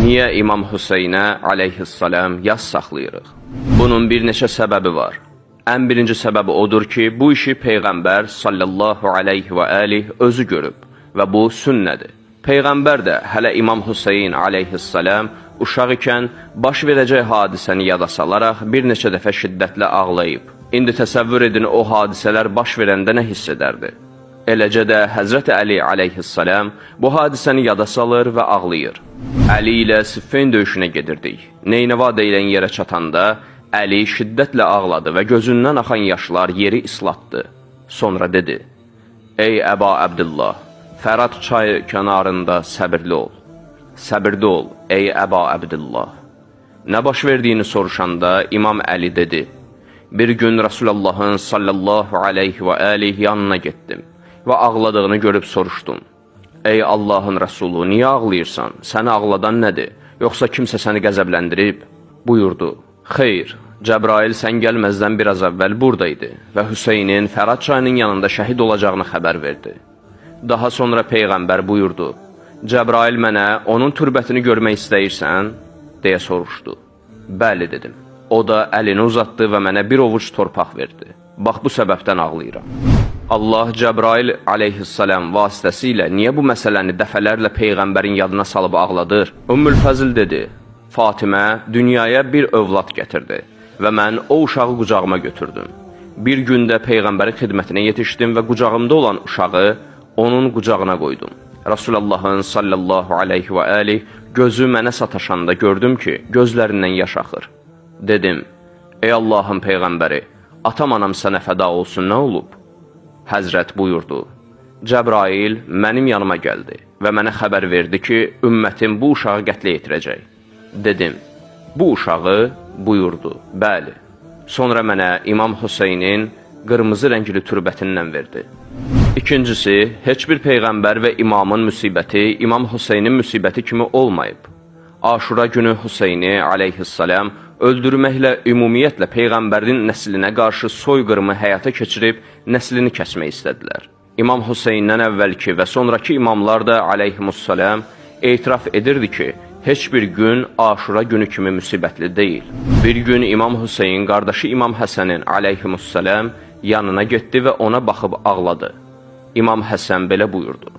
Niyə İmam Hüseynə aleyhissalam yas saxlayırıq? Bunun bir neçə səbəbi var. Ən birinci səbəbi odur ki, bu işi Peyğəmbər sallallahu aleyhi və aleyh özü görüb və bu sünnədir. Peyğəmbər də hələ İmam Hüseyn aleyhissalam uşaq ikən baş verəcək hadisəni yada salaraq bir neçə dəfə şiddətlə ağlayıb. İndi təsəvvür edin, o hadisələr baş verəndə nə hiss edərdi? Eləcə də Həzrəti Əli aleyhissalam bu hadisəni yada salır və ağlayır. Əli ilə Siffin döyüşünə gedirdik. Neynəva deyilən yerə çatanda Əli şiddətlə ağladı və gözündən axan yaşlar yeri islatdı. Sonra dedi: "Ey Əba Əbdillah, Fərat çayı kənarında səbirli ol. Səbirli ol, ey Əba Əbdillah." Nə baş verdiyini soruşanda İmam Əli dedi: "Bir gün Rasulullahın sallallahu aleyhi və aleyh yanına getdim və ağladığını görüb soruşdum. Ey Allahın Rəsulu, niyə ağlayırsan? Səni ağladan nədir? Yoxsa kimsə səni qəzəbləndirib?" Buyurdu: "Xeyr, Cəbrail sən gəlməzdən biraz əvvəl buradaydı və Hüseynin Fərat çayının yanında şəhid olacağını xəbər verdi." Daha sonra Peyğəmbər buyurdu: "Cəbrail mənə onun türbətini görmək istəyirsən?" deyə soruşdu. "Bəli," dedim. O da əlini uzatdı və mənə bir ovuc torpaq verdi. Bax, bu səbəbdən ağlayıram. Allah Cəbrail aleyhissalam vasitəsilə niyə bu məsələni dəfələrlə Peyğəmbərin yadına salıb ağladır? Ümmülfəzl dedi: "Fatimə dünyaya bir övlad gətirdi və mən o uşağı qucağıma götürdüm. Bir gündə Peyğəmbərin xidmətinə yetişdim və qucağımda olan uşağı onun qucağına qoydum. Rasulullahın sallallahu aleyhi və aleyh gözü mənə sataşanda gördüm ki, gözlərindən yaş axır. Dedim: "Ey Allahın Peyğəmbəri, atam anam sənə fəda olsun, nə olub?" Həzrət buyurdu: "Cəbrail mənim yanıma gəldi və mənə xəbər verdi ki, ümmətim bu uşağı qətlə yetirəcək." Dedim: "Bu uşağı?" Buyurdu: "Bəli." Sonra mənə İmam Hüseynin qırmızı rəngli türbətindən verdi. İkincisi, heç bir Peyğəmbər və imamın müsibəti İmam Hüseynin müsibəti kimi olmayıb. Aşura günü Hüseyni aleyhissalam öldürməklə ümumiyyətlə Peyğəmbərin nəslinə qarşı soyqırımı həyata keçirib nəslini kəsmək istədilər. İmam Hüseyndən əvvəlki və sonraki imamlar da aleyhimussalam etiraf edirdi ki, heç bir gün Aşura günü kimi müsibətli deyil. Bir gün İmam Hüseyin qardaşı İmam Həsənin aleyhimussalam yanına getdi və ona baxıb ağladı. İmam Həsən belə buyurdu: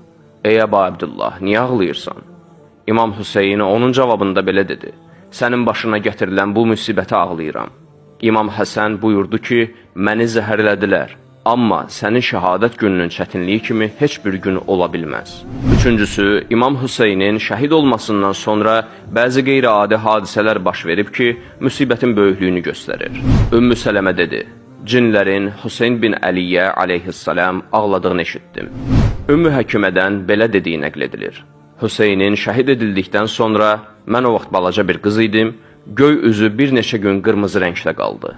"Ey Əba Əbdillah, niyə ağlayırsan?" İmam Hüseyin onun cavabında belə dedi: "Sənin başına gətirilən bu müsibətə ağlayıram." İmam Həsən buyurdu ki, "Məni zəhərlədilər, amma sənin şəhadət gününün çətinliyi kimi heç bir gün ola bilməz." Üçüncüsü, İmam Hüseynin şəhid olmasından sonra bəzi qeyri-adi hadisələr baş verib ki, müsibətin böyüklüyünü göstərir. Ümmü Sələmə dedi: "Cinlərin Hüseyn bin Əliyə aleyhissalam ağladığını eşitdim." Ümmü Həkimədən belə dediyi nəql edilir: "Hüseynin şəhid edildikdən sonra mən o vaxt balaca bir qız idim, göy üzü bir neçə gün qırmızı rəngdə qaldı.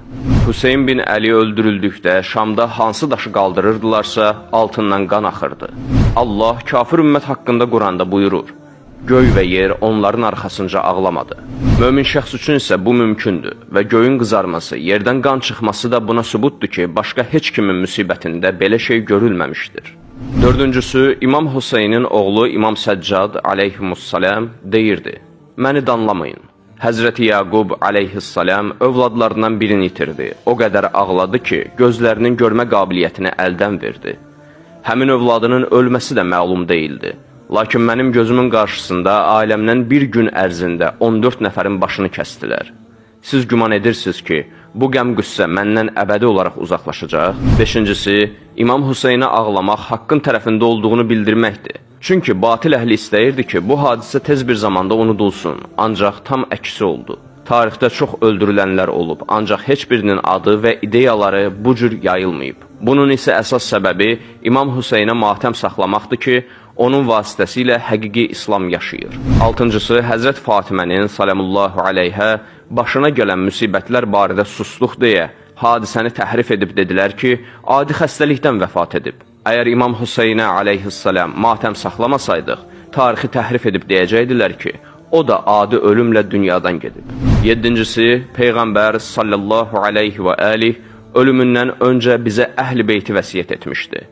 Hüseyn bin Əli öldürüldükdə Şamda hansı daşı qaldırırdılarsa altından qan axırdı. Allah kafir ümmət haqqında Quranda buyurur: Göy və yer onların arxasınca ağlamadı. Mömin şəxs üçün isə bu mümkündür və göyün qızarması, yerdən qan çıxması da buna sübutdur ki, başqa heç kimin müsibətində belə şey görülməmişdir." Dördüncüsü, İmam Hüseynin oğlu İmam Səccad aleyhimussalam deyirdi: "Məni danlamayın. Həzrəti Yaqub aleyhissalam övladlarından birini itirdi. O qədər ağladı ki, gözlərinin görmə qabiliyyətini əldən verdi. Həmin övladının ölməsi də məlum deyildi. Lakin mənim gözümün qarşısında ailəmdən bir gün ərzində 14 nəfərin başını kəstilər. Siz güman edirsiniz ki, bu qəm-qüssə məndən əbədi olaraq uzaqlaşacaq?" Beşincisi, İmam Hüseynə ağlamaq haqqın tərəfində olduğunu bildirməkdir. Çünki batil əhli istəyirdi ki, bu hadisə tez bir zamanda unudulsun, ancaq tam əksi oldu. Tarixdə çox öldürülənlər olub, ancaq heç birinin adı və ideyaları bu cür yayılmayıb. Bunun isə əsas səbəbi İmam Hüseynə matəm saxlamaqdır ki, onun vasitəsilə həqiqi İslam yaşayır. Altıncısı, Həzrət Fatimənin salamullahu aleyhə başına gələn müsibətlər barədə susluq deyə hadisəni təhrif edib dedilər ki, adi xəstəlikdən vəfat edib. Əgər İmam Hüseynə aleyhissalam matəm saxlamasaydıq, tarixi təhrif edib deyəcəkdilər ki, o da adi ölümlə dünyadan gedib. Yedincisi, Peyğəmbər sallallahu aleyhi və aleyh ölümündən öncə bizə əhl-i beyti vəsiyyət etmişdi.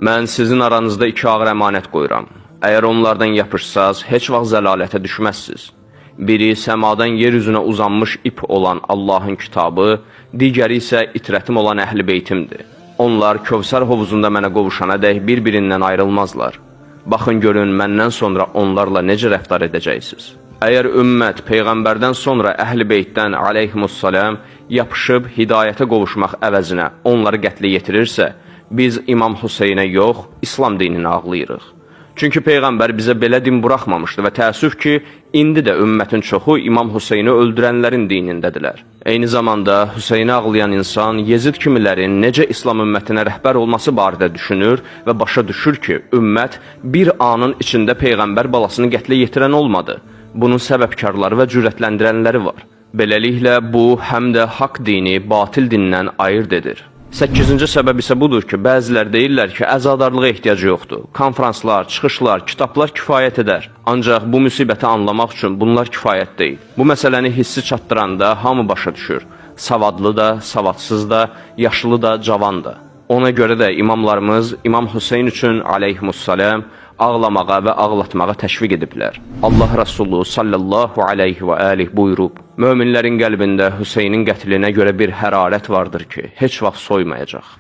Mən sizin aranızda 2 ağır əmanət qoyuram. Əgər onlardan yapışsaz, heç vaxt zəlalətə düşməzsiniz. Biri səmadan yer üzünə uzanmış ip olan Allahın kitabı, digəri isə itrətim olan əhl-i beytimdir. Onlar Kövsər hovuzunda mənə qovuşana dək bir-birindən ayrılmazlar. Baxın görün, məndən sonra onlarla necə rəftar edəcəksiniz. Əgər ümmət Peyğəmbərdən sonra əhl-i beytdən aleyhimussalam yapışıb hidayətə qovuşmaq əvəzinə onları qətlə yetirirsə, biz İmam Hüseynə yox, İslam dinini ağlayırıq. Çünki Peyğəmbər bizə belə din buraxmamışdı və təəssüf ki, indi də ümmətin çoxu İmam Hüseyni öldürənlərin dinindədirlər. Eyni zamanda Hüseyni ağlayan insan Yezid kimilərin necə İslam ümmətinə rəhbər olması barədə düşünür və başa düşür ki, ümmət bir anın içində Peyğəmbər balasını qətlə yetirən olmadı. Bunun səbəbkarları və cürətləndirənləri var. Beləliklə, bu həm də haqq dini batil dindən ayırt edir. 8-ci səbəb isə budur ki, bəzilər deyirlər ki, əzadarlığa ehtiyac yoxdur. Konferanslar, çıxışlar, kitablar kifayət edər. Ancaq bu müsibəti anlamaq üçün bunlar kifayət deyil. Bu məsələni hissi çatdıranda hamı başa düşür. Savadlı da, savadsız da, yaşlı da, cavan da. Ona görə də imamlarımız İmam Hüseyn üçün aleyhimussalam ağlamağa və ağlatmağa təşviq ediblər. Allah Rəsulü sallallahu aleyhi və aleyh buyurub, möminlərin qəlbində Hüseynin qətlinə görə bir hərarət vardır ki, heç vaxt soymayacaq.